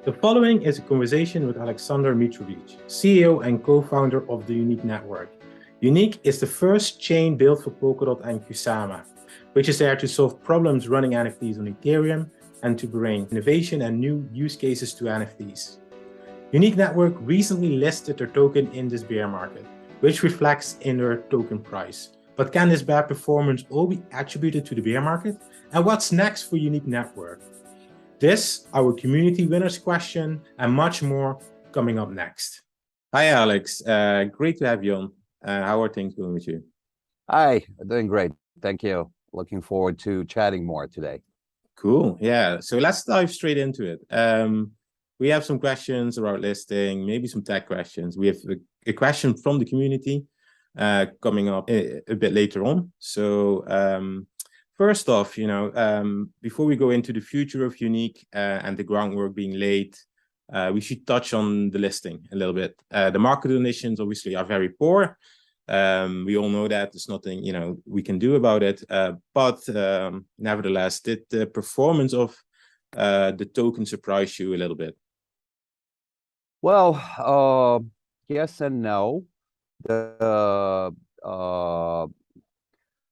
The following is a conversation with Alexander Mitrovich, CEO and co-founder of the Unique network. Unique is the first chain built for Polkadot and Kusama, which is there to solve problems running NFTs on Ethereum and to bring innovation and new use cases to NFTs. Unique Network recently listed their token in this bear market, which reflects in their token price. But can this bad performance all be attributed to the bear market? And what's next for Unique Network? This, our community winners question, and much more coming up next. Hi, Alex. Great to have you on. How are things going with you? Hi, doing great. Thank you. Looking forward to chatting more today. Cool. Yeah. So let's dive straight into it. We have some questions about listing, maybe some tech questions. We have a question from the community coming up a bit later on. So first off, before we go into the future of Unique and the groundwork being laid, we should touch on the listing a little bit. The market conditions obviously are very poor. We all know that there's nothing we can do about it. But nevertheless, did the performance of the token surprise you a little bit? Well, yes and no.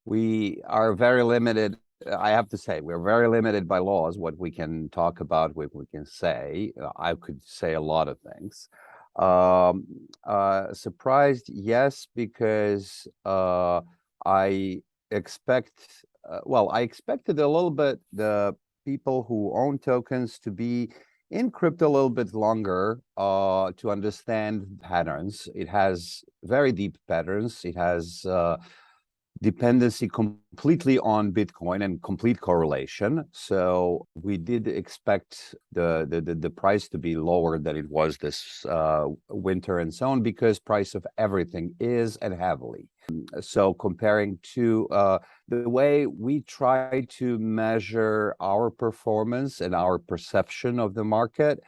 We are very limited. I have to say, we're very limited by laws, what we can talk about, what we can say. I could say a lot of things. Surprised, yes, because I expected a little bit the people who own tokens to be in crypto a little bit longer to understand patterns. It has very deep patterns. It has dependency completely on Bitcoin and complete correlation. So we did expect the price to be lower than it was this winter and so on, because price of everything is and heavily. So comparing to the way we try to measure our performance and our perception of the market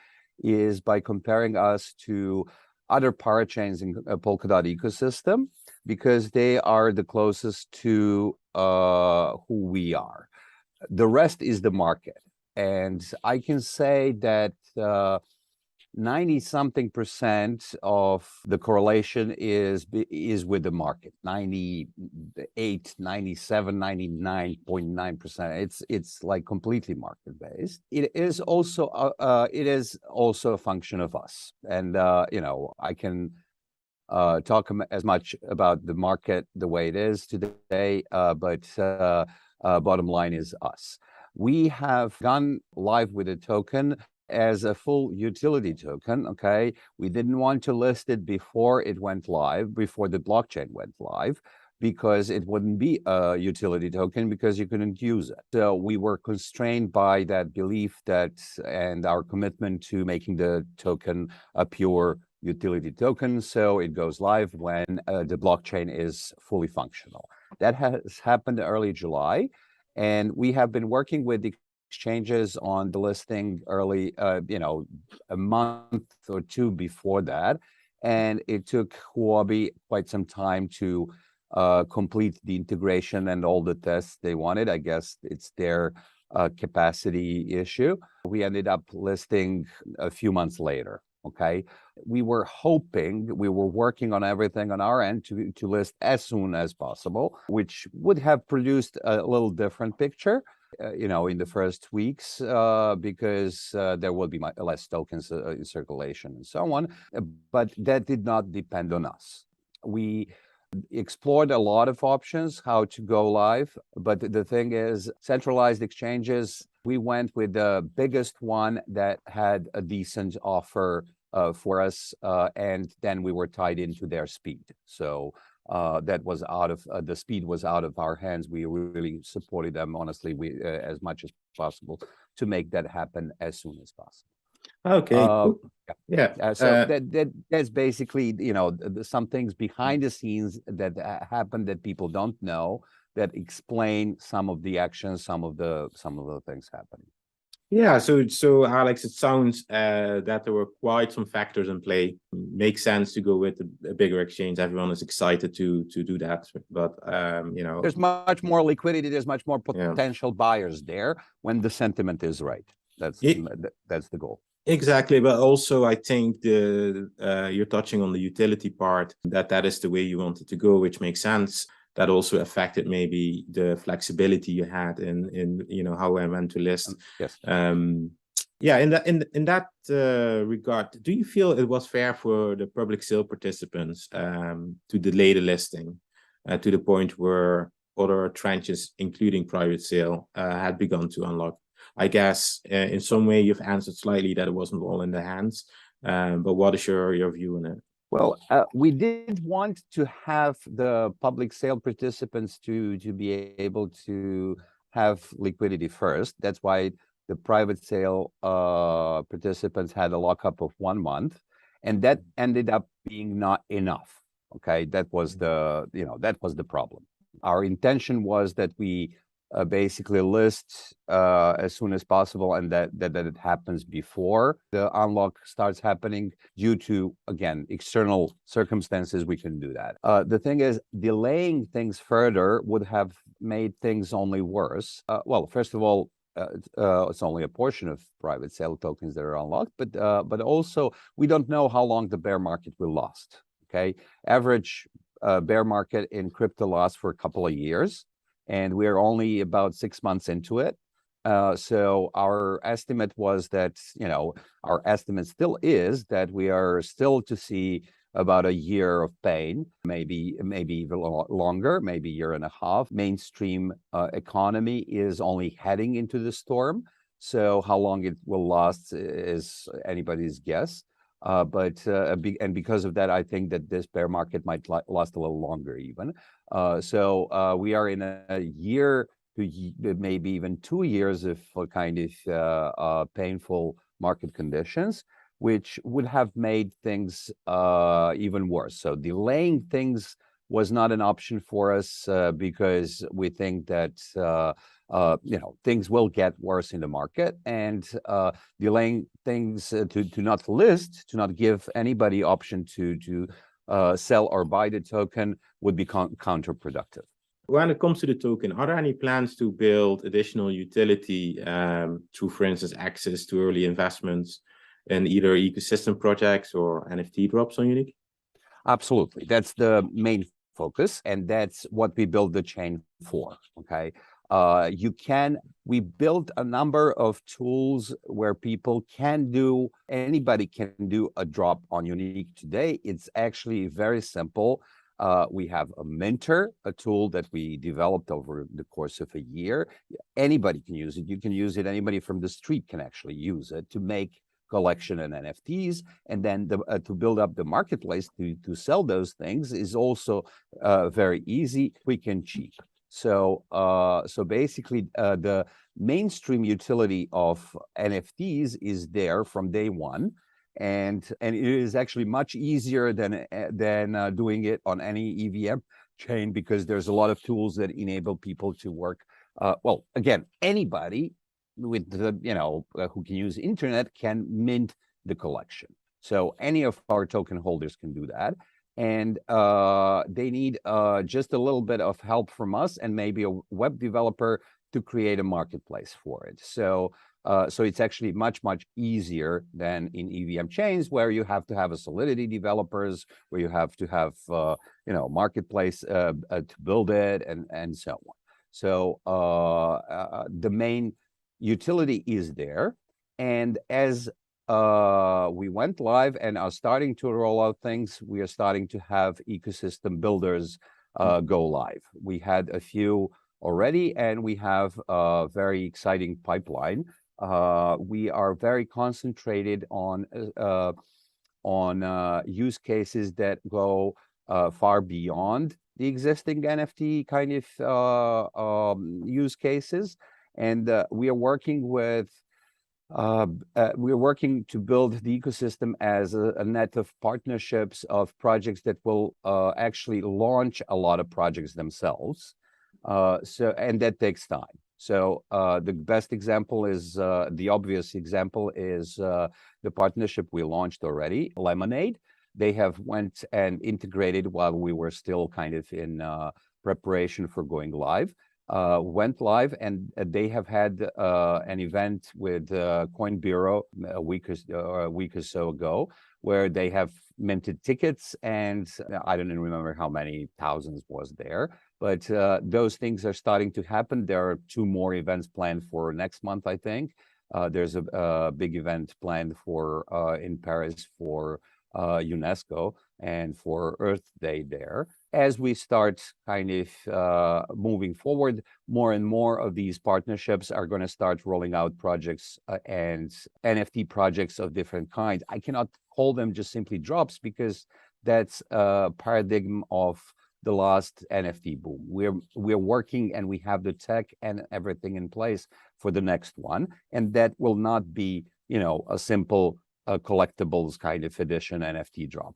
is by comparing us to other parachains in Polkadot ecosystem, because they are the closest to who we are. The rest is the market. And I can say that 90-something% of the correlation is with the market. 98, 97, 99.9%. It's like completely market based. It is also a function of us. And I can talk as much about the market the way it is today, but bottom line is us. We have gone live with a token as a full utility token, okay? We didn't want to list it before it went live, before the blockchain went live, because it wouldn't be a utility token because you couldn't use it. So we were constrained by that belief and our commitment to making the token a pure utility token, so it goes live when the blockchain is fully functional. That has happened early July, and we have been working with the exchanges on the listing early, a month or two before that, and it took Huobi quite some time to complete the integration and all the tests they wanted. I guess it's their capacity issue. We ended up listing a few months later. Okay, we were working on everything on our end to list as soon as possible, which would have produced a little different picture, in the first weeks, because there will be less tokens in circulation and so on. But that did not depend on us. We explored a lot of options how to go live, but the thing is, centralized exchanges, we went with the biggest one that had a decent offer for us, and then we were tied into their speed. So that was the speed was out of our hands. We really supported them, honestly, as much as possible to make that happen as soon as possible. Okay. Cool. Yeah. So that's basically, some things behind the scenes that happen that people don't know, that explain some of the actions, some of the things happening. Yeah. So Alex, it sounds that there were quite some factors in play. Makes sense to go with a bigger exchange. Everyone is excited to do that, but there's much more liquidity. There's much more potential buyers there when the sentiment is right. That's the goal. Exactly, but also I think you're touching on the utility part, that is the way you wanted to go, which makes sense. That also affected maybe the flexibility you had in how I went to list. Yes. Yeah, in that regard, do you feel it was fair for the public sale participants to delay the listing to the point where other tranches, including private sale, had begun to unlock? I guess in some way you've answered slightly that it wasn't all in the hands, but what is your view on it? Well, we did want to have the public sale participants to be able to have liquidity first. That's why the private sale participants had a lockup of 1 month, and that ended up being not enough. Okay, that was that was the problem. Our intention was that we basically list as soon as possible, and that it happens before the unlock starts happening. Due to, again, external circumstances, we can do that. The thing is, delaying things further would have made things only worse. Well, first of all, it's only a portion of private sale tokens that are unlocked, but also we don't know how long the bear market will last. Okay, average bear market in crypto lasts for a couple of years, and we're only about 6 months into it. So our estimate was that, our estimate still is that we are still to see about a year of pain, maybe even longer, maybe a year and a half. Mainstream economy is only heading into the storm. So how long it will last is anybody's guess. And because of that, I think that this bear market might last a little longer even. So we are in a year to maybe even 2 years of kind of painful market conditions, which would have made things even worse. So delaying things was not an option for us because we think that things will get worse in the market, and delaying things to not list, to not give anybody option to sell or buy the token would be counterproductive. When it comes to the token, are there any plans to build additional utility through, for instance, access to early investments in either ecosystem projects or NFT drops on Unique? Absolutely. That's the main focus, and that's what we build the chain for. Okay. We built a number of tools where anybody can do a drop on Unique today. It's actually very simple. We have a minter, a tool that we developed over the course of a year. Anybody can use it. You can use it. Anybody from the street can actually use it to make collection and NFTs, and then to build up the marketplace to sell those things is also very easy, quick, and cheap. So basically, the mainstream utility of NFTs is there from day one, and it is actually much easier than doing it on any EVM chain, because there's a lot of tools that enable people to work. Well, again, anybody with who can use internet can mint the collection. So any of our token holders can do that, and they need just a little bit of help from us and maybe a web developer to create a marketplace for it. So it's actually much easier than in EVM chains, where you have to have a Solidity developers, where you have to have marketplace to build it, and so on. So the main utility is there, and as we went live and are starting to roll out things, we are starting to have ecosystem builders go live. We had a few already, and we have a very exciting pipeline. We are very concentrated on use cases that go far beyond the existing NFT kind of use cases, and we are working to build the ecosystem as a net of partnerships of projects that will actually launch a lot of projects themselves. And that takes time. So the best example is, the obvious example is the partnership we launched already, Lemonade. They have went and integrated while we were still kind of in preparation for going live. went live, and they have had an event with Coin Bureau a week or so ago, where they have minted tickets, and I don't even remember how many thousands was there, but those things are starting to happen. There are 2 more events planned for next month, I think. There's a big event planned for in Paris for UNESCO and for Earth Day there. As we start kind of moving forward, more and more of these partnerships are going to start rolling out projects and NFT projects of different kinds. I cannot call them just simply drops, because that's a paradigm of the last NFT boom. We're working, and we have the tech and everything in place for the next one, and that will not be, a simple collectibles kind of edition NFT drop.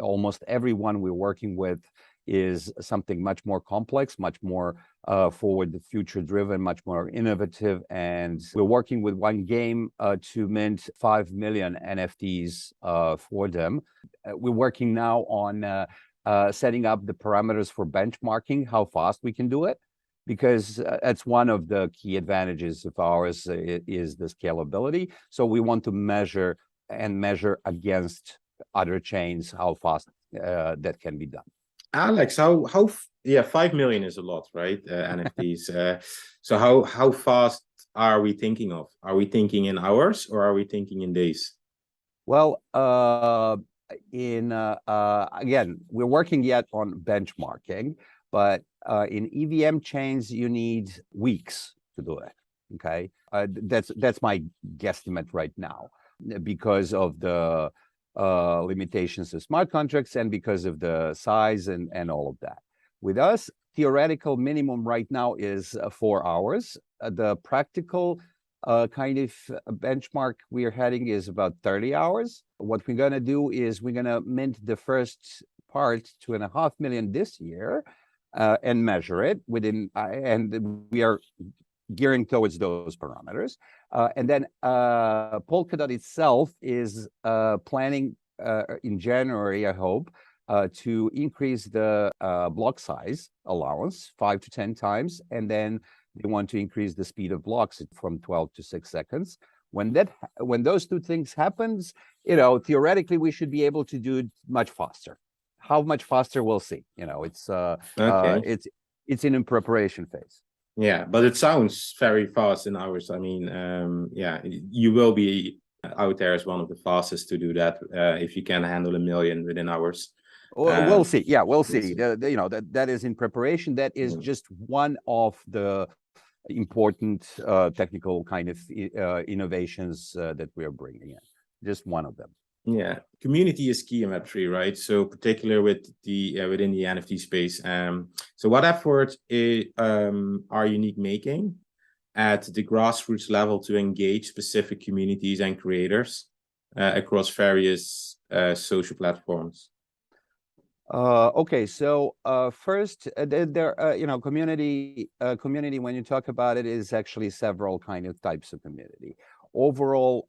Almost everyone we're working with is something much more complex, much more forward future driven, much more innovative. And we're working with one game to mint 5 million NFTs for them. We're working now on setting up the parameters for benchmarking, how fast we can do it, because that's one of the key advantages of ours is the scalability. So we want to measure against other chains how fast that can be done. Alex, yeah, 5 million is a lot, right? NFTs. So how fast are we thinking of? Are we thinking in hours, or are we thinking in days? Well, again, we're working yet on benchmarking, but in EVM chains, you need weeks to do it. Okay, that's my guesstimate right now, because of the limitations of smart contracts and because of the size and all of that. With us, theoretical minimum right now is 4 hours. The practical kind of benchmark we are heading is about 30 hours. What we're going to do is we're going to mint the first part, 2.5 million this year, and measure it within, and we are gearing towards those parameters. And then Polkadot itself is planning in January, I hope, to increase the block size allowance 5 to 10 times, and then they want to increase the speed of blocks from 12 to 6 seconds. When those 2 things happens, theoretically we should be able to do it much faster. How much faster, we'll see. It's Okay. It's in a preparation phase. Yeah, but it sounds very fast in hours. I mean, yeah, you will be out there as one of the fastest to do that if you can handle 1 million within hours. We'll see. Yeah, we'll see. That is in preparation. That is just one of the important technical kind of innovations that we are bringing in. Just one of them. Yeah, community is key in Web3, right? So particularly with the within the NFT space. So what efforts are Unique making at the grassroots level to engage specific communities and creators across various social platforms? Okay, so first, community. When you talk about it, is actually several kind of types of community. Overall,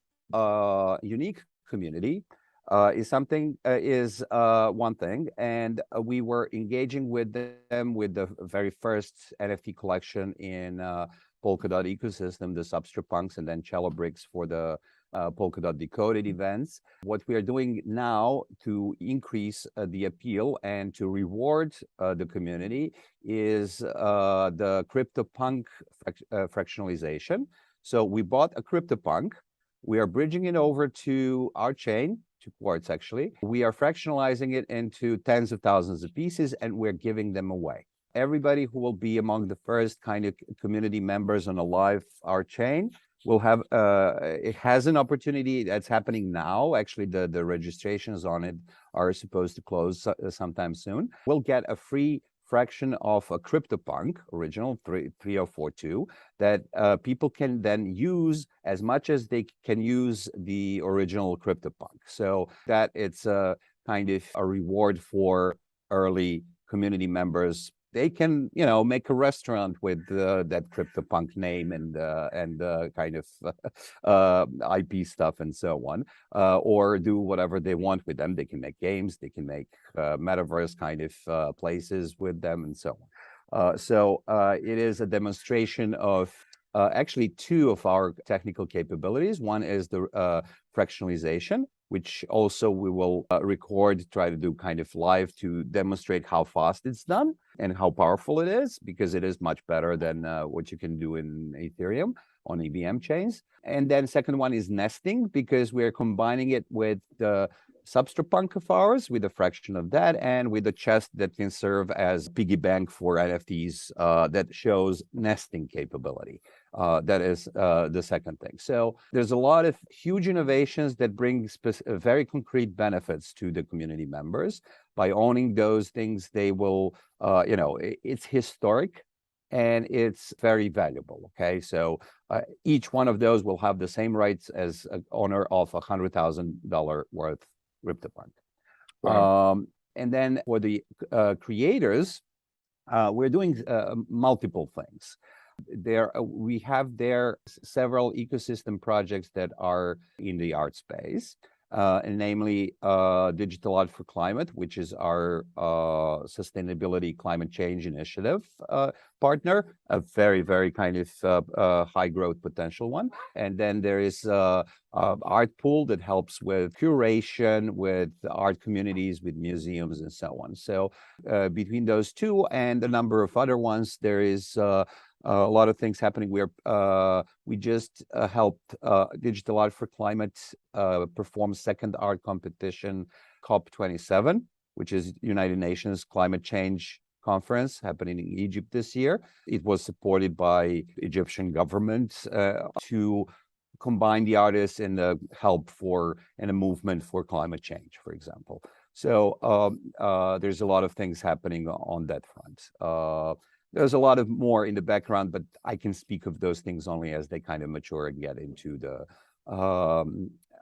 Unique community is one thing, and we were engaging with them with the very first NFT collection in Polkadot ecosystem, the Substrate Punks, and then Chelobricks for the Polkadot Decoded events. What we are doing now to increase the appeal and to reward the community is the CryptoPunk fractionalization. So we bought a CryptoPunk. We are bridging it over to our chain, to Quartz actually. We are fractionalizing it into tens of thousands of pieces, and we're giving them away. Everybody who will be among the first kind of community members on a live our chain will have it has an opportunity that's happening now. Actually, the registrations on it are supposed to close sometime soon. We'll get a free fraction of a CryptoPunk original 3042 that people can then use as much as they can use the original CryptoPunk. So that it's a kind of a reward for early community members. They can, make a restaurant with that CryptoPunk name and kind of IP stuff and so on, or do whatever they want with them. They can make games, they can make metaverse kind of places with them and so on. It is a demonstration of actually two of our technical capabilities. One is the fractionalization, which also we will record, try to do kind of live to demonstrate how fast it's done and how powerful it is, because it is much better than what you can do in Ethereum on EVM chains. And then second one is nesting, because we're combining it with the Substrate Punk of ours, with a fraction of that, and with a chest that can serve as piggy bank for NFTs that shows nesting capability. That is the second thing. So there's a lot of huge innovations that bring very concrete benefits to the community members. By owning those things, they will, it's historic and it's very valuable. Okay, so each one of those will have the same rights as an owner of $100,000 worth CryptoPunk. Wow. And then for the creators, we're doing multiple things. We have several ecosystem projects that are in the art space, and namely Digital Art for Climate, which is our sustainability climate change initiative partner, a very, very kind of high growth potential one. And then there is Art Pool that helps with curation, with art communities, with museums, and so on. So between those two and a number of other ones, there is a lot of things happening. We just helped Digital Art for Climate perform second art competition, COP27, which is United Nations Climate Change Conference happening in Egypt this year. It was supported by Egyptian government to combine the artists in the help and a movement for climate change, for example. So there's a lot of things happening on that front. There's a lot of more in the background, but I can speak of those things only as they kind of mature and get into the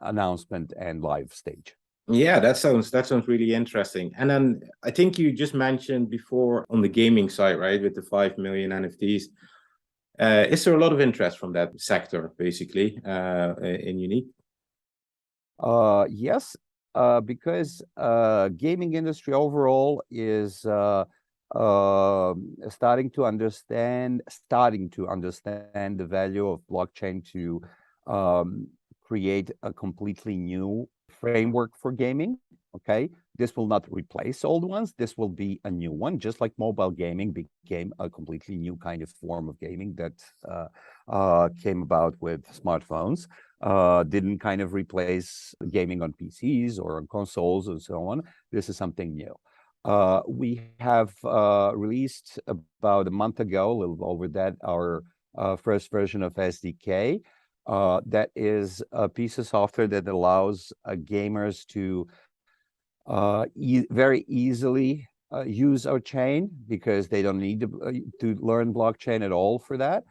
announcement and live stage. Yeah, that sounds really interesting. And then I think you just mentioned before on the gaming side, right, with the 5 million NFTs. Is there a lot of interest from that sector, basically, in Unique? Yes, because gaming industry overall is starting to understand the value of blockchain to create a completely new framework for gaming. Okay, this will not replace old ones. This will be a new one, just like mobile gaming became a completely new kind of form of gaming that came about with smartphones. Didn't kind of replace gaming on PCs or on consoles and so on. This is something new. We have released about a month ago, a little over that, our first version of SDK. That is a piece of software that allows gamers to very easily use our chain, because they don't need to learn blockchain at all for that.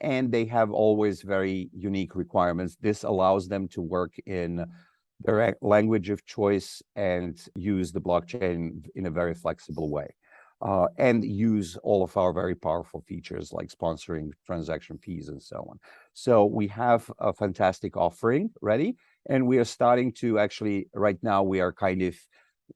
And they have always very unique requirements. This allows them to work in their language of choice and use the blockchain in a very flexible way, and use all of our very powerful features like sponsoring transaction fees and so on. So we have a fantastic offering ready, and we are starting to actually, right now, we are kind of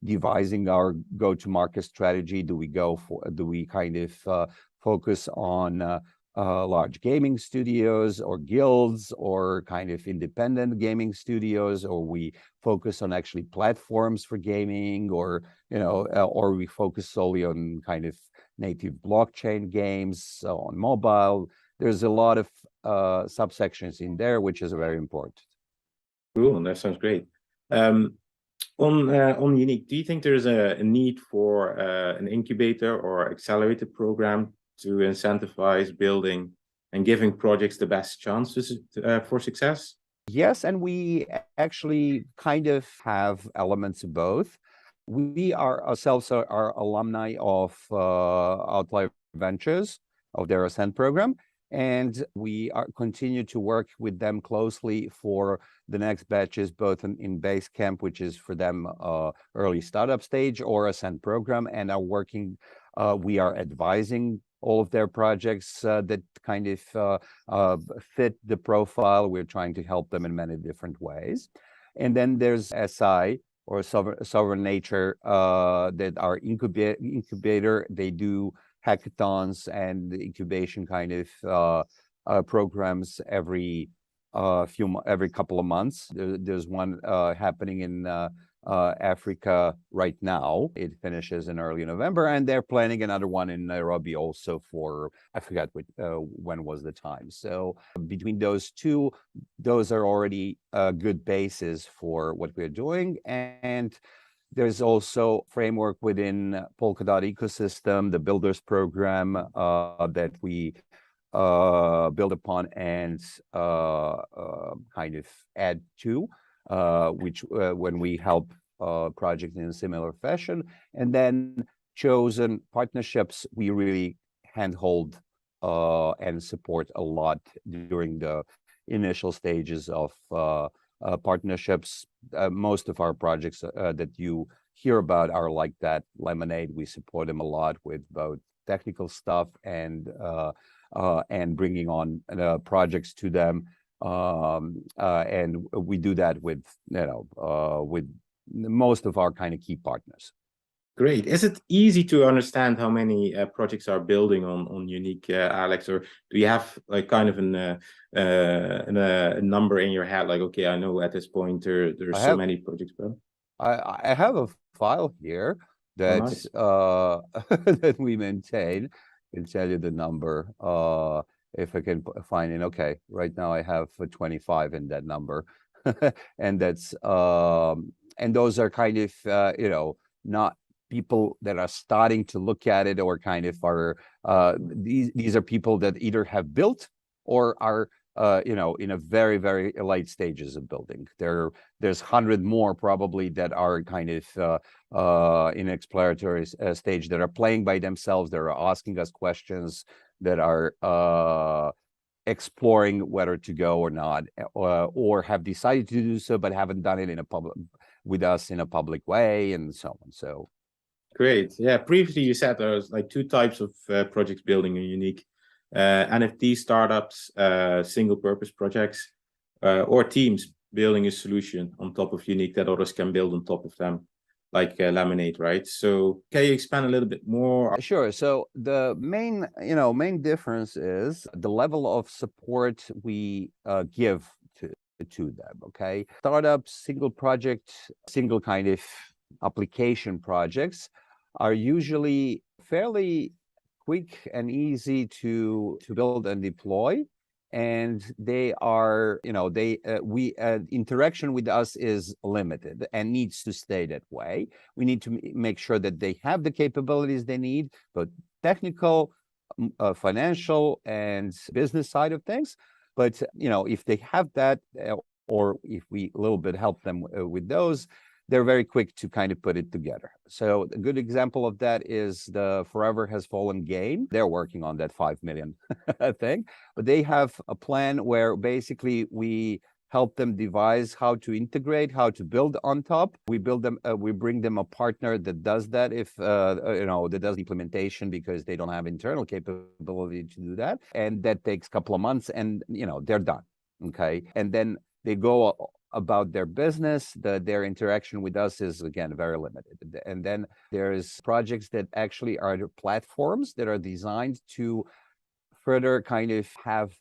devising our go-to-market strategy. Do we kind of focus on large gaming studios or guilds, or kind of independent gaming studios, or we focus on actually platforms for gaming, or or we focus solely on kind of native blockchain games on mobile? There's a lot of subsections in there, which is very important. Cool, that sounds great. On Unique, do you think there's a need for an incubator or accelerator program to incentivize building and giving projects the best chances for success? Yes, and we actually kind of have elements of both. We ourselves are alumni of Outlier Ventures, of their Ascent program, and we continue to work with them closely for the next batches, both in Basecamp, which is for them early startup stage, or Ascent program, and are working. We are advising all of their projects that kind of fit the profile. We're trying to help them in many different ways. And then there's SI, or Sovereign Nature, that our incubator. They do hackathons and incubation kind of programs every every couple of months. There's one happening in Africa right now. It finishes in early November, and they're planning another one in Nairobi also for, I forgot when was the time. So between those two, those are already a good basis for what we're doing. And there's also framework within Polkadot ecosystem, the builders program that we build upon and kind of add to, which when we help projects in a similar fashion. And then chosen partnerships, we really handhold and support a lot during the initial stages of partnerships. Most of our projects that you hear about are like that. Lemonade, we support them a lot with both technical stuff and bringing on projects to them, and we do that with with most of our kind of key partners. Great. Is it easy to understand how many projects are building on Unique, Alex, or do you have like kind of a number in your head, like, okay, I know at this point there's so many projects built? I have a file here that nice. that we maintain. I can tell you the number if I can find it. Okay, right now I have 25 in that number, and that's and those are kind of not people that are starting to look at it or kind of are these are people that either have built or are in a very, very late stages of building. There's 100 more probably that are kind of in exploratory stage, that are playing by themselves, that are asking us questions, that are exploring whether to go or not, or have decided to do so but haven't done it with us in a public way, and so on. So great. Yeah, previously you said there was like two types of projects building a Unique. NFT startups, single purpose projects, or teams building a solution on top of Unique that others can build on top of them, like Lemonade, right? So can you expand a little bit more? Sure. So the main difference is the level of support we give to them. Okay, startups, single project, single kind of application projects are usually fairly quick and easy to build and deploy, and they are interaction with us is limited and needs to stay that way. We need to make sure that they have the capabilities they need, both technical, financial, and business side of things. But if they have that, or if we a little bit help them with those, they're very quick to kind of put it together. So a good example of that is the Forever Has Fallen game. They're working on that 5 million thing, but they have a plan where basically we help them devise how to integrate, how to build on top. We build them, we bring them a partner that does that, if that does implementation, because they don't have internal capability to do that, and that takes a couple of months, and they're done. Okay, and then they go about their business. Their interaction with us is, again, very limited. And then there's projects that actually are platforms that are designed to further kind of have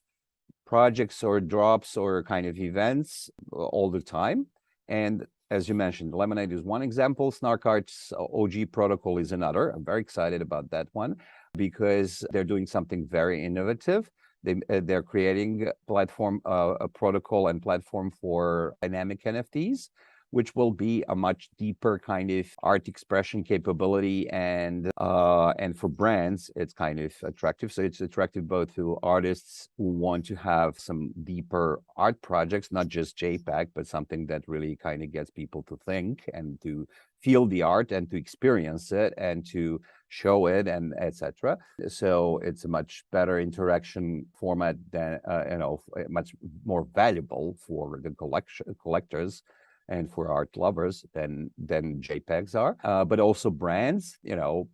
projects or drops or kind of events all the time. And as you mentioned, Lemonade is one example. Snarkart's OG protocol is another. I'm very excited about that one because they're doing something very innovative. They're creating a protocol and platform for dynamic NFTs, which will be a much deeper kind of art expression capability, and for brands, it's kind of attractive. So it's attractive both to artists who want to have some deeper art projects, not just JPEG, but something that really kind of gets people to think and to feel the art and to experience it and to show it, and etc. So it's a much better interaction format than much more valuable for the collectors and for art lovers than JPEGs are. But also brands,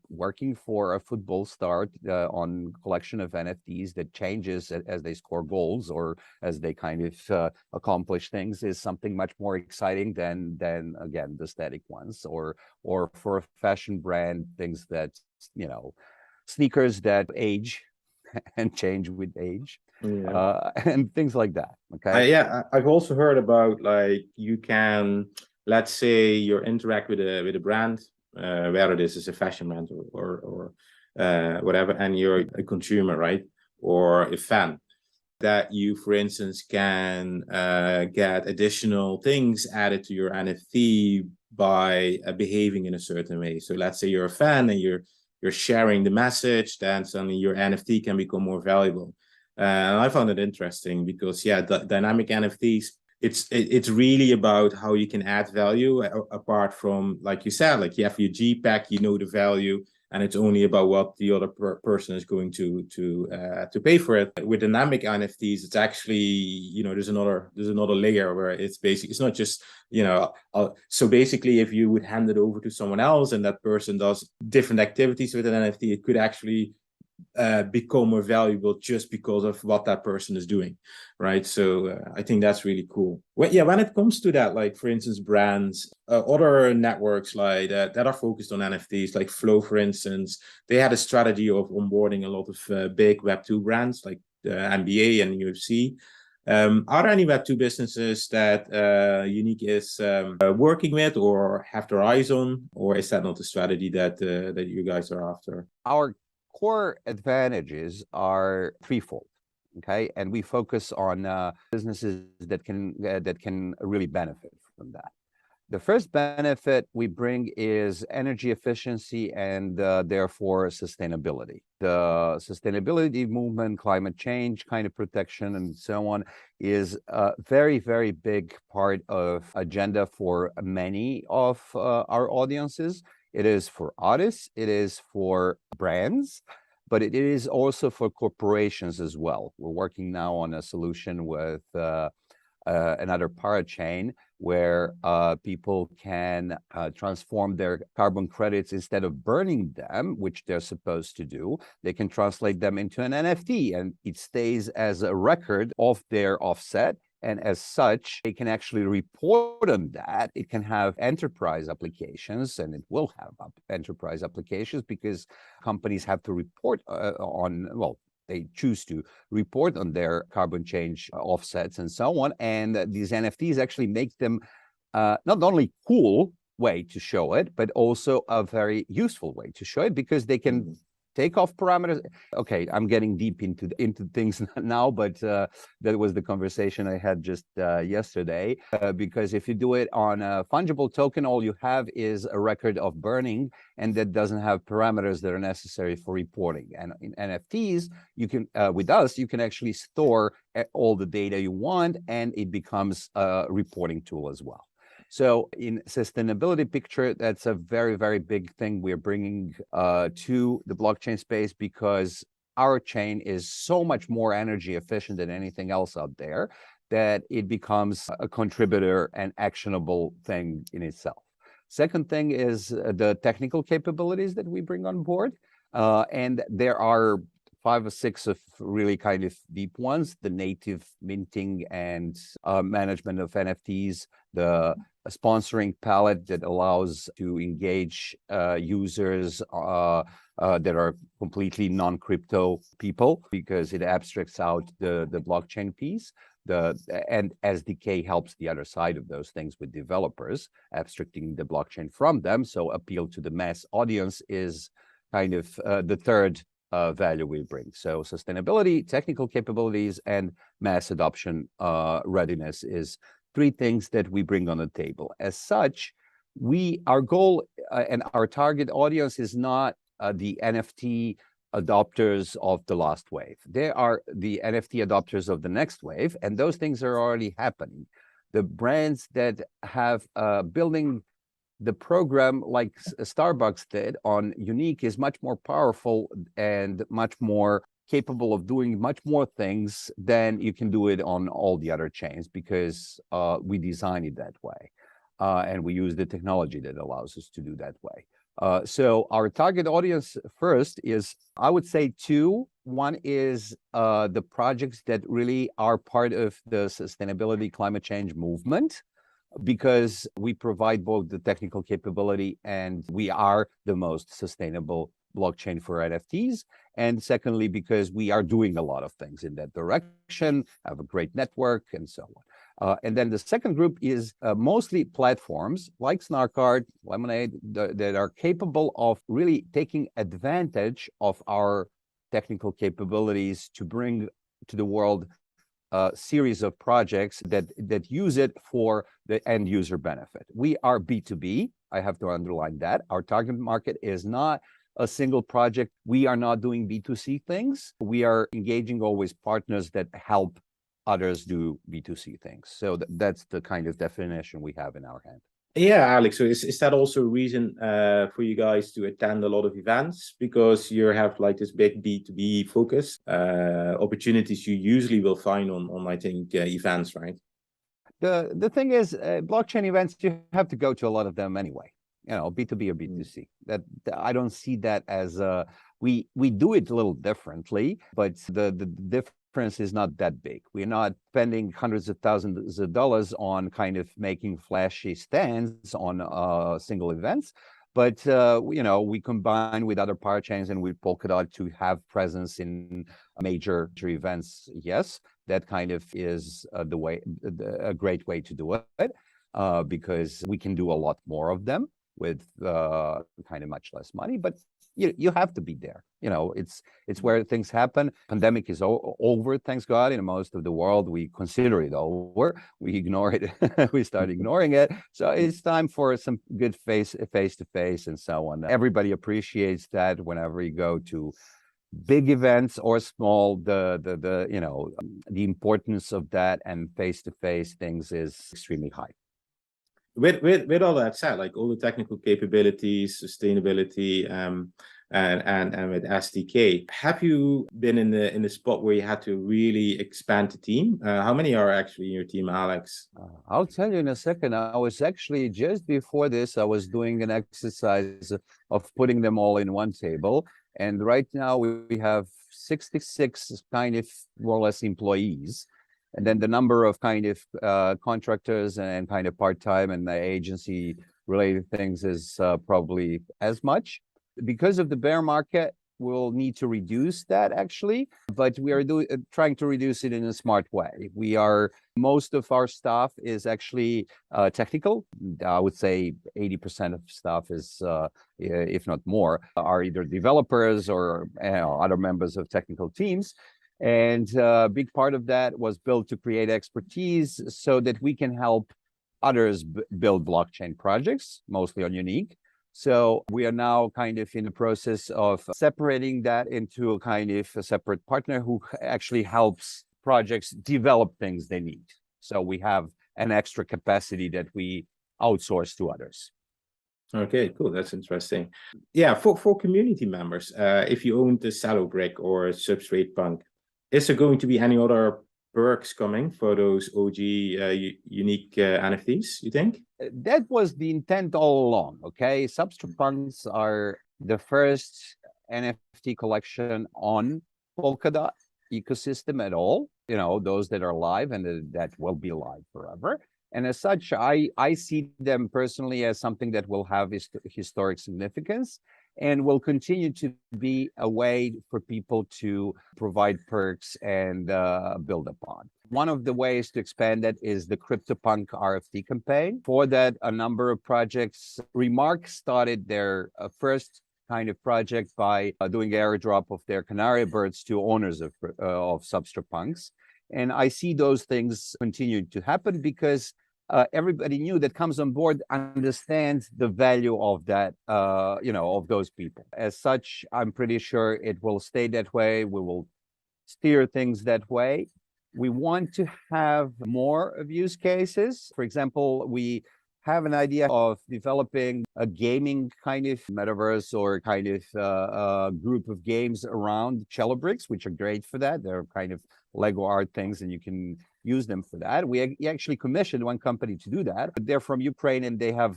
working for a football star on collection of NFTs that changes as they score goals or as they kind of accomplish things is something much more exciting than again the static ones. Or for a fashion brand, things that sneakers that age and change with age, and things like that. Okay. I've also heard about, like, you can, let's say you interact with a brand, whether this is a fashion brand or whatever, and you're a consumer, right, or a fan, that you, for instance, can get additional things added to your NFT by behaving in a certain way. So let's say you're a fan and you're sharing the message, then suddenly your NFT can become more valuable. And I found it interesting because, dynamic NFTs, it's really about how you can add value apart from, like you said, like you have your JPEG, you know the value, and it's only about what the other person is going to pay for it. With dynamic NFTs, it's actually, there's another layer where it's basically, it's not just, so basically if you would hand it over to someone else and that person does different activities with an NFT, it could actually become more valuable just because of what that person is doing, right? So I think that's really cool. When it comes to that, like, for instance, brands, other networks like that are focused on NFTs, like Flow, for instance, they had a strategy of onboarding a lot of big Web2 brands like NBA and UFC. Are there any Web2 businesses that Unique is working with or have their eyes on, or is that not the strategy that you guys are after? Our core advantages are threefold, okay, and we focus on businesses that can really benefit from that. The first benefit we bring is energy efficiency and therefore sustainability. The sustainability movement, climate change, kind of protection, and so on is a very, very big part of agenda for many of our audiences. It is for artists, it is for brands, but it is also for corporations as well. We're working now on a solution with another parachain where people can transform their carbon credits. Instead of burning them, which they're supposed to do, they can translate them into an NFT, and it stays as a record of their offset. And as such, they can actually report on that. It can have enterprise applications, and it will have enterprise applications because companies have to report they choose to report on their carbon change offsets and so on. And these NFTs actually make them not only cool way to show it, but also a very useful way to show it because they can take off parameters. Okay, I'm getting deep into things now, but that was the conversation I had just yesterday. Because if you do it on a fungible token, all you have is a record of burning, and that doesn't have parameters that are necessary for reporting. And in NFTs, you can, with us, you can actually store all the data you want, and it becomes a reporting tool as well. So in sustainability picture, that's a very, very big thing we're bringing to the blockchain space because our chain is so much more energy efficient than anything else out there that it becomes a contributor and actionable thing in itself. Second thing is the technical capabilities that we bring on board. And there are 5 or 6 of really kind of deep ones: the native minting and management of NFTs, the sponsoring palette that allows to engage users that are completely non-crypto people because it abstracts out the blockchain piece. And SDK helps the other side of those things with developers, abstracting the blockchain from them. So appeal to the mass audience is kind of the third value we bring. So sustainability, technical capabilities, and mass adoption readiness is 3 things that we bring on the table. As such, our goal and our target audience is not the NFT adopters of the last wave. They are the NFT adopters of the next wave, and those things are already happening. The brands that have building the program like Starbucks did on Unique is much more powerful and much more capable of doing much more things than you can do it on all the other chains because we design it that way. And we use the technology that allows us to do that way. So our target audience first is, I would say 2. One is the projects that really are part of the sustainability climate change movement, because we provide both the technical capability and we are the most sustainable blockchain for NFTs. And secondly, because we are doing a lot of things in that direction, have a great network and so on. And then the second group is mostly platforms like Snarkart, Lemonade, that are capable of really taking advantage of our technical capabilities to bring to the world a series of projects that use it for the end user benefit. We are B2B. I have to underline that. Our target market is not a single project. We are not doing B2C things. We are engaging always partners that help others do B2C things. So that's the kind of definition we have in our hand. Yeah, Alex. So is that also a reason for you guys to attend a lot of events, because you have like this big B2B focus opportunities you usually will find on I think events, right? The thing is, blockchain events, you have to go to a lot of them anyway. You know, B2B or B2C. That I don't see that as we do it a little differently, but the difference is not that big. We're not spending hundreds of thousands of dollars on kind of making flashy stands on single events, but you know, we combine with other parachains and with Polkadot to have presence in major events. Yes, that kind of is a great way to do it, because we can do a lot more of them with kind of much less money, but you have to be there. You know, it's where things happen. Pandemic is over, thanks God. In most of the world, we consider it over. We ignore it. We start ignoring it. So it's time for some good face to face and so on. Everybody appreciates that whenever you go to big events or small, the you know, the importance of that and face to face things is extremely high. With all that said, like all the technical capabilities, sustainability, and with SDK, have you been in the spot where you had to really expand the team? How many are actually in your team, Alex? I'll tell you in a second. I was actually, just before this, I was doing an exercise of putting them all in one table. And right now we have 66 kind of more or less employees. And then the number of kind of contractors and kind of part-time and the agency related things is probably as much. Because of the bear market, we'll need to reduce that actually, but we are trying to reduce it in a smart way. Most of our staff is actually technical. I would say 80% of staff is, if not more, are either developers or other members of technical teams. And a big part of that was built to create expertise so that we can help others build blockchain projects, mostly on Unique. So we are now kind of in the process of separating that into a kind of a separate partner who actually helps projects develop things they need. So we have an extra capacity that we outsource to others. Okay, cool. That's interesting. Yeah, for community members, if you own the Chelobrick or Substrate Punk, is there going to be any other perks coming for those OG unique NFTs, you think? That was the intent all along, okay? Substrate Punks are the first NFT collection on Polkadot ecosystem at all, you know, those that are live and that will be live forever. And as such, I see them personally as something that will have historic significance and will continue to be a way for people to provide perks and build upon. One of the ways to expand that is the CryptoPunk RFT campaign. For that, a number of projects, Remark started their first kind of project by doing airdrop of their canary birds to owners of Substrate Punks. And I see those things continuing to happen because everybody new that comes on board understands the value of that, you know, of those people. As such, I'm pretty sure it will stay that way. We will steer things that way. We want to have more of use cases. For example, we have an idea of developing a gaming kind of metaverse or kind of group of games around Chelobricks, which are great for that. They're kind of Lego art things and you can use them for that. We actually commissioned one company to do that, but they're from Ukraine and they have,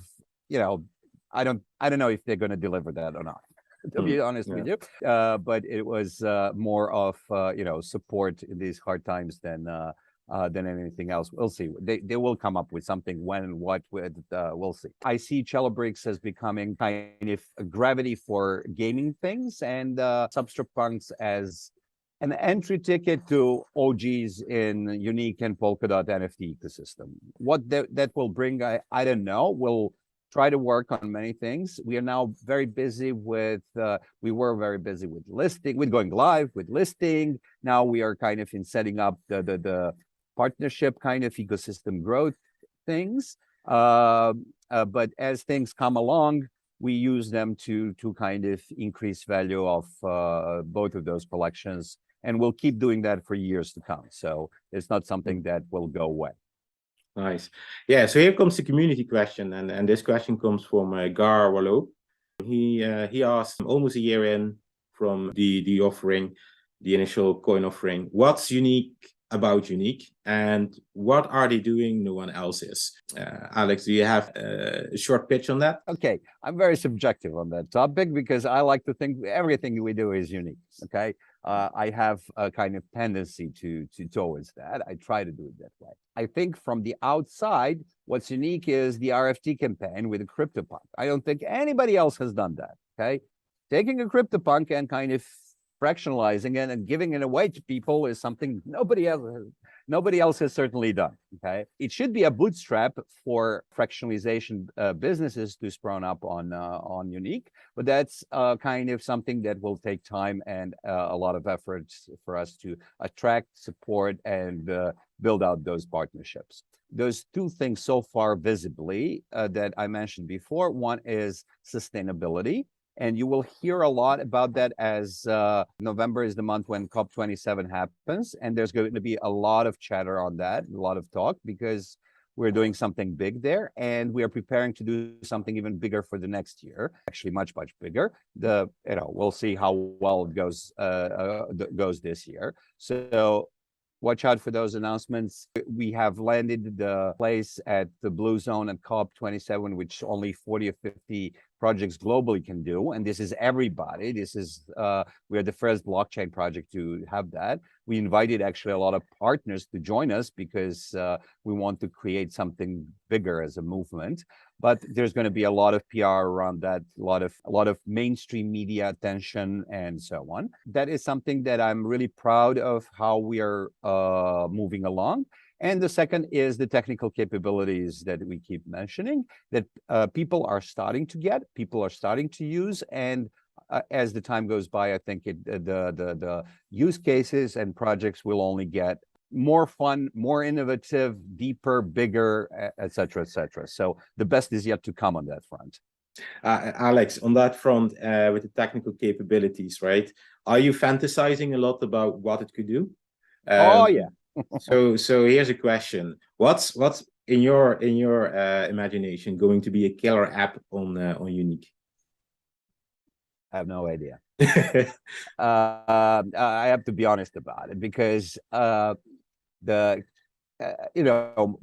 you know, I don't know if they're going to deliver that or not, to be honest with you. But it was more of, you know, support in these hard times than than anything else. We'll see. They will come up with something. When and what, we'll see. I see Chelobrick as becoming kind of a gravity for gaming things, and Substrate Punks as an entry ticket to OGs in Unique and Polkadot NFT ecosystem. What that will bring, I don't know. We'll try to work on many things. We are now very busy with, we were very busy with listing, with going live, with listing. Now we are kind of in setting up the partnership kind of ecosystem growth things. But as things come along, we use them to kind of increase value of both of those collections. And we'll keep doing that for years to come. So it's not something that will go away. Nice. Yeah, so here comes the community question. And this question comes from Gar Warlop. He asked almost a year in from the offering, the initial coin offering, what's unique about Unique and what are they doing no one else is? Alex, do you have a short pitch on that? Okay, I'm very subjective on that topic because I like to think everything we do is unique. Okay, I have a kind of tendency towards that. I try to do it that way. I think from the outside, what's unique is the RFT campaign with the CryptoPunk. I don't think anybody else has done that. Okay, taking a CryptoPunk and kind of fractionalizing it and giving it away to people is something nobody else has certainly done. Okay, it should be a bootstrap for fractionalization businesses to spawn up on Unique, but that's kind of something that will take time and a lot of efforts for us to attract, support, and build out those partnerships. Those two things so far visibly that I mentioned before. One is sustainability. And you will hear a lot about that as November is the month when COP27 happens. And there's going to be a lot of chatter on that, a lot of talk, because we're doing something big there. And we are preparing to do something even bigger for the next year, actually much, much bigger. We'll see how well it goes this year. So watch out for those announcements. We have landed the place at the Bluezone at COP27, which only 40 or 50 projects globally can do. And this is everybody. This is, we are the first blockchain project to have that. We invited actually a lot of partners to join us because we want to create something bigger as a movement. But there's going to be a lot of PR around that, a lot of mainstream media attention and so on. That is something that I'm really proud of how we are moving along. And the second is the technical capabilities that we keep mentioning that people are starting to get, people are starting to use, and as the time goes by, I think the use cases and projects will only get more fun, more innovative, deeper, bigger, et cetera, et cetera. So the best is yet to come on that front. Alex, on that front, with the technical capabilities, right? Are you fantasizing a lot about what it could do? Oh yeah. So here's a question: What's in your imagination going to be a killer app on Unique? I have no idea. I have to be honest about it because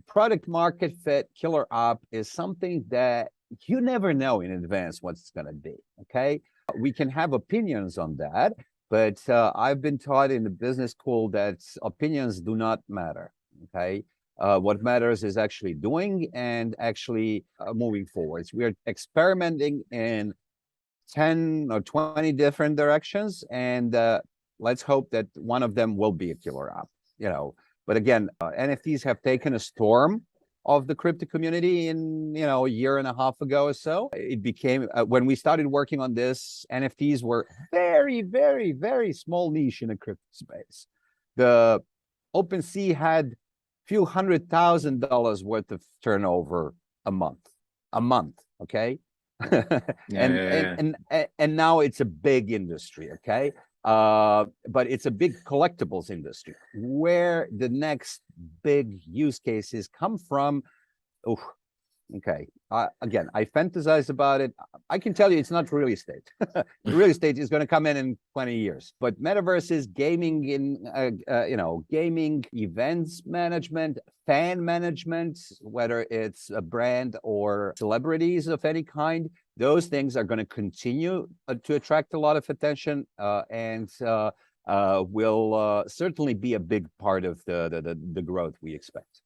product market fit killer app is something that you never know in advance what it's going to be. Okay, we can have opinions on that. But I've been taught in the business school that opinions do not matter, okay? What matters is actually doing and actually moving forwards. We are experimenting in 10 or 20 different directions, and let's hope that one of them will be a killer app, But again, NFTs have taken a storm of the crypto community in, a year and a half ago or so. It became, when we started working on this, NFTs were very, very, very small niche in the crypto space. The OpenSea had a few $100,000 worth of turnover a month, okay? And now it's a big industry, okay? But it's a big collectibles industry where the next big use cases come from. Oh, okay. Again, I fantasize about it. I can tell you it's not real estate. Real estate is going to come in 20 years. But metaverses, gaming, gaming, events management, fan management, whether it's a brand or celebrities of any kind, those things are going to continue to attract a lot of attention. And will certainly be a big part of the growth we expect.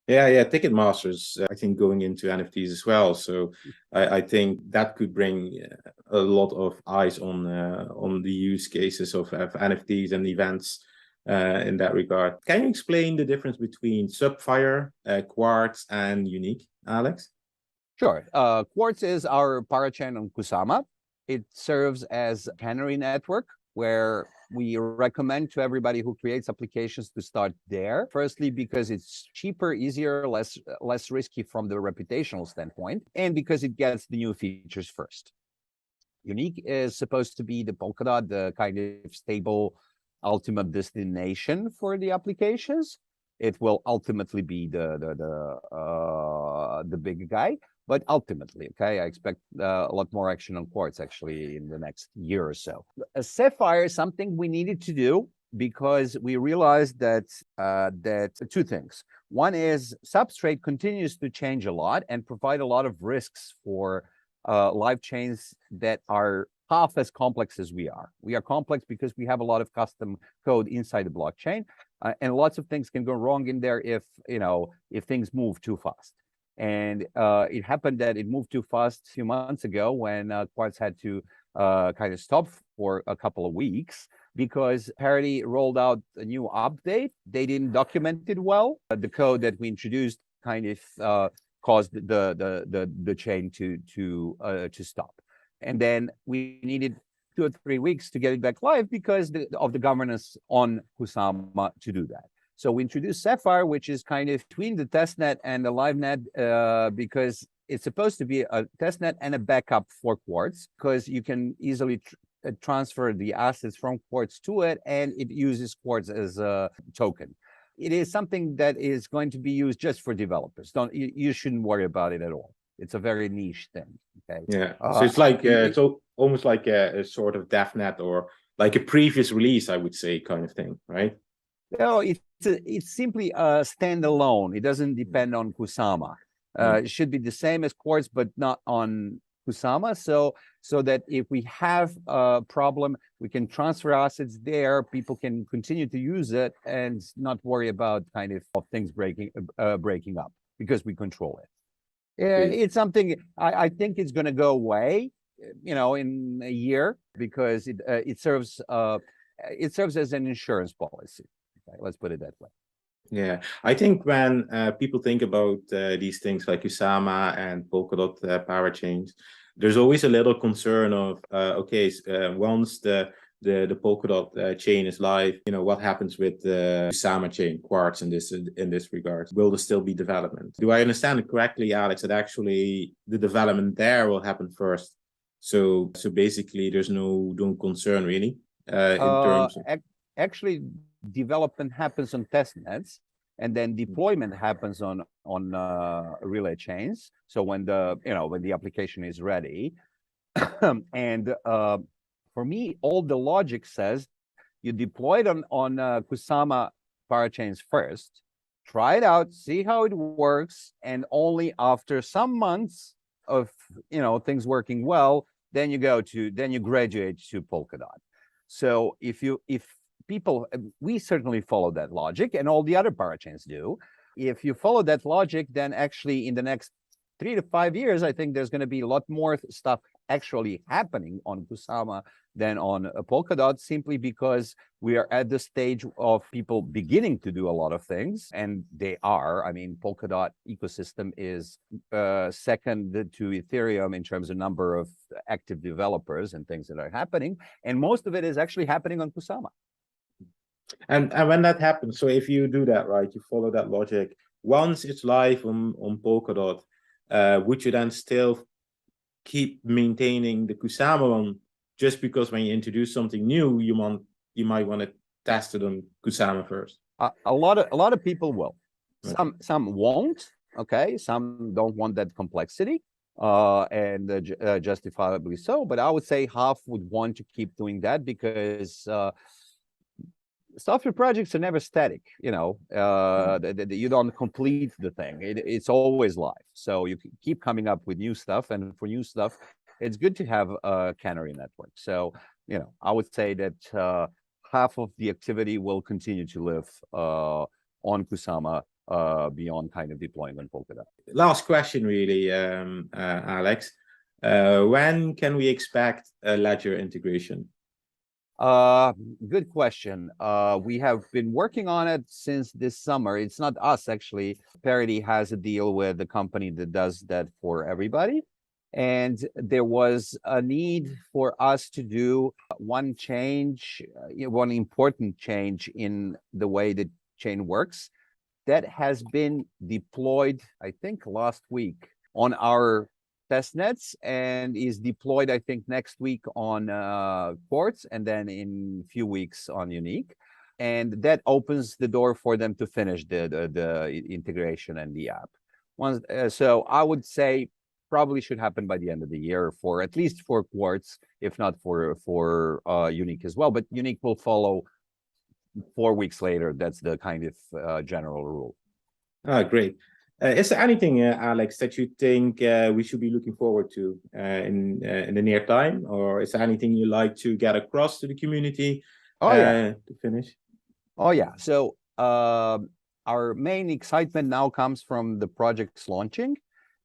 Yeah, Ticketmaster's, I think, going into NFTs as well. So I think that could bring a lot of eyes on the use cases of NFTs and events in that regard. Can you explain the difference between Sapphire, Quartz, and Unique, Alex? Sure. Quartz is our parachain on Kusama. It serves as a canary network where we recommend to everybody who creates applications to start there. Firstly, because it's cheaper, easier, less risky from the reputational standpoint, and because it gets the new features first. Unique is supposed to be the Polkadot, the kind of stable ultimate destination for the applications. It will ultimately be the big guy. But ultimately, okay, I expect a lot more action on Quartz actually in the next year or so. Sapphire is something we needed to do because we realized that two things. One is Substrate continues to change a lot and provide a lot of risks for live chains that are half as complex as we are. We are complex because we have a lot of custom code inside the blockchain, and lots of things can go wrong in there if things move too fast. And it happened that it moved too fast a few months ago when Quartz had to kind of stop for a couple of weeks because Parity rolled out a new update. They didn't document it well. The code that we introduced kind of caused the chain to stop. And then we needed 2 or 3 weeks to get it back live because of the governance on Kusama to do that. So we introduced Sapphire, which is kind of between the testnet and the livenet, because it's supposed to be a testnet and a backup for Quartz, because you can easily transfer the assets from Quartz to it, and it uses Quartz as a token. It is something that is going to be used just for developers. You shouldn't worry about it at all. It's a very niche thing. Okay. Yeah. So it's like it's almost like a sort of DevNet or like a previous release, I would say, kind of thing, right? No, it's simply a standalone. It doesn't depend on Kusama. It should be the same as Quartz, but not on Kusama. So that if we have a problem, we can transfer assets there. People can continue to use it and not worry about kind of things breaking up because we control it. It's something I think it's going to go away, in a year because it serves as an insurance policy. Okay, let's put it that way. Yeah, I think when people think about these things like Kusama and Polkadot parachains, there's always a little concern of once the Polkadot chain is live, what happens with the Kusama chain, Quartz in this regard? Will there still be development? Do I understand it correctly, Alex, that actually the development there will happen first? So basically, there's no concern really in terms of actually. Development happens on testnets, and then deployment happens on relay chains. So when the application is ready, and for me, all the logic says you deploy it on Kusama parachains first, try it out, see how it works, and only after some months of things working well, then you graduate to Polkadot. So if people, we certainly follow that logic, and all the other parachains do. If you follow that logic, then actually in the next 3 to 5 years, I think there's going to be a lot more stuff actually happening on Kusama than on Polkadot, simply because we are at the stage of people beginning to do a lot of things, and they are. I mean, Polkadot ecosystem is second to Ethereum in terms of number of active developers and things that are happening, and most of it is actually happening on Kusama. And when that happens, so if you do that, right, you follow that logic, once it's live on Polkadot, would you then still keep maintaining the Kusama one just because when you introduce something new, you might want to test it on Kusama first? A lot of people will. Okay. Some won't. Okay, some don't want that complexity, and justifiably so. But I would say half would want to keep doing that because software projects are never static. You don't complete the thing. It's always live. So you keep coming up with new stuff, and for new stuff, it's good to have a canary network. So I would say that half of the activity will continue to live on Kusama beyond kind of deployment Polkadot. Last question, really, Alex. When can we expect a Ledger integration? Good question. We have been working on it since this summer. It's not us, actually. Parity has a deal with the company that does that for everybody. And there was a need for us to do one change, one important change in the way the chain works. That has been deployed, I think, last week on our testnets and is deployed, I think, next week on Quartz and then in a few weeks on Unique. And that opens the door for them to finish the integration and the app. So I would say probably should happen by the end of the year for at least for Quartz, if not for Unique as well. But Unique will follow 4 weeks later. That's the kind of general rule. Great. Is there anything, Alex, that you think we should be looking forward to in the near time? Or is there anything you like to get across to the community to finish? Oh, yeah. So our main excitement now comes from the projects launching.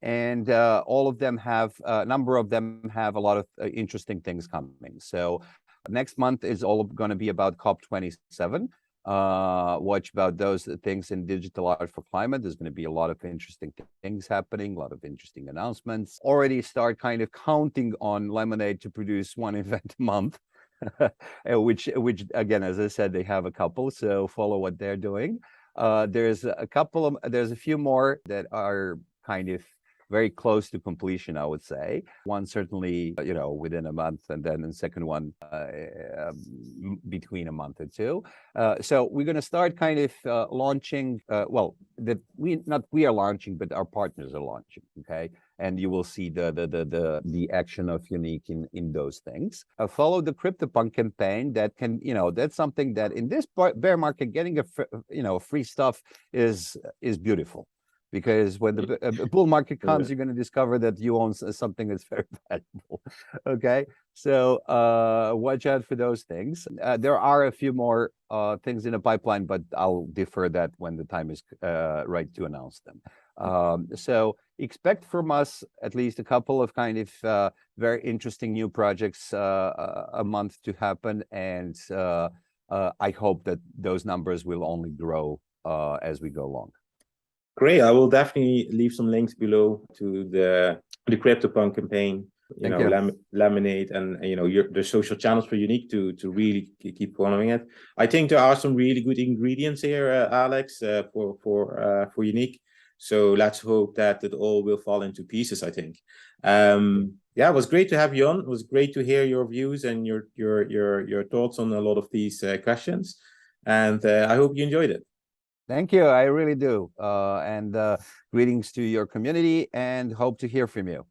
And all of them have, a number of them have a lot of interesting things coming. So next month is all going to be about COP27. Watch about those things in digital art for climate. There's going to be a lot of interesting things happening, a lot of interesting announcements. Already start kind of counting on Lemonade to produce one event a month, which again, as I said, they have a couple, so follow what they're doing. There's a few more that are kind of very close to completion, I would say. One certainly, within a month, and then the second one between a month or two. So we're going to start kind of launching. We are launching, but our partners are launching. Okay, and you will see the action of Unique in those things. Follow the CryptoPunk campaign. That can, that's something that in this bear market, getting free stuff is beautiful. Because when the bull market comes, you're going to discover that you own something that's very valuable. Okay, so watch out for those things. There are a few more things in the pipeline, but I'll defer that when the time is right to announce them. So expect from us at least a couple of kind of very interesting new projects a month to happen, and I hope that those numbers will only grow as we go along. Great. I will definitely leave some links below to the CryptoPunk campaign, Lemonade, and the social channels for Unique to really keep following it. I think there are some really good ingredients here, Alex, for Unique. So let's hope that it all will fall into pieces. I think. Yeah, it was great to have you on. It was great to hear your views and your thoughts on a lot of these questions, and I hope you enjoyed it. Thank you. I really do. And greetings to your community and hope to hear from you.